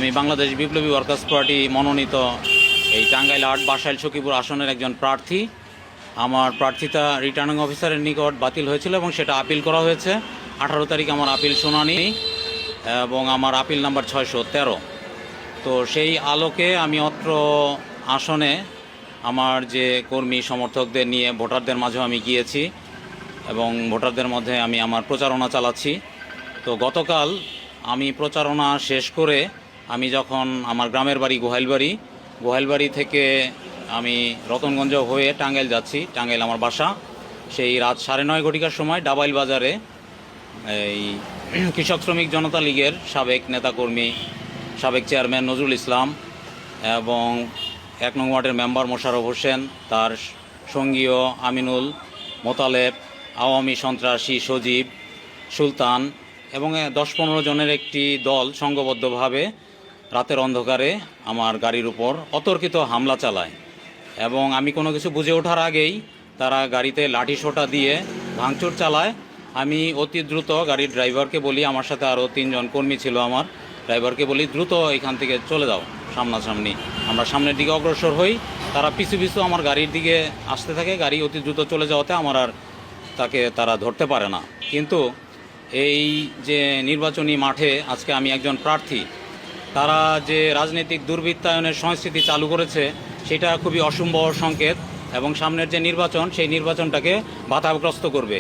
আমি বাংলাদেশ বিপ্লবী workers party মনোনীত এই টাঙ্গাইল ৮ বাসাইল সখীপুর আসনের একজন প্রার্থী। আমার প্রার্থিতা রিটার্নিং অফিসারের নিকট বাতিল হয়েছিল এবং সেটা আপিল করা হয়েছে। 18 তারিখ আমার আপিল শুনানি এবং আমার আপিল নাম্বার 613। তো সেই আলোকে আমি অত্র আসনে আমার যে কর্মী সমর্থকদের নিয়ে ভোটারদের মাঝেও আমি গিয়েছি এবং ভোটারদের মধ্যে আমি আমার প্রচারণা চালাচ্ছি। তো গতকাল আমি প্রচারণা শেষ করে আমি যখন আমার গ্রামের বাড়ি গোহাইলবাড়ি থেকে আমি রতনগঞ্জ হয়ে টাঙ্গাইল যাচ্ছি, টাঙ্গাইল আমার বাসা, সেই রাত 9:30 ঘটিকার সময় ডাবাইল বাজারে এই কৃষক শ্রমিক জনতা লীগের সাবেক নেতাকর্মী, সাবেক চেয়ারম্যান নজরুল ইসলাম এবং 1 নং ওয়ার্ডের মেম্বার মোশাররফ হোসেন, তার সঙ্গীয় আমিনুল, মোতালেব, আওয়ামী সন্ত্রাসী সজীব, সুলতান এবং 10-15 জনের একটি দল সংঘবদ্ধভাবে রাতের অন্ধকারে আমার গাড়ির উপর অতর্কিত হামলা চালায় এবং আমি কোনো কিছু বুঝে ওঠার আগেই তারা গাড়িতে লাঠি সোঁটা দিয়ে ভাঙচুর চালায়। আমি অতি দ্রুত গাড়ির ড্রাইভারকে বলি, আমার সাথে আরও 3 জন কর্মী ছিল, আমার ড্রাইভারকে বলি দ্রুত এখান থেকে চলে যাও, সামনাসামনি। আমরা সামনের দিকে অগ্রসর হই, তারা পিছু পিছু আমার গাড়ির দিকে আসতে থাকে। গাড়ি অতি দ্রুত চলে যাওয়াতে আমার আর তারা ধরতে পারে না। কিন্তু এই যে নির্বাচনী মাঠে আজকে আমি একজন প্রার্থী, তারা যে রাজনৈতিক দুর্বৃত্তায়নের সংস্কৃতি চালু করেছে সেটা খুবই অশুভ সংকেত এবং সামনের যে নির্বাচন সেই নির্বাচনটাকে বাধাগ্রস্ত করবে।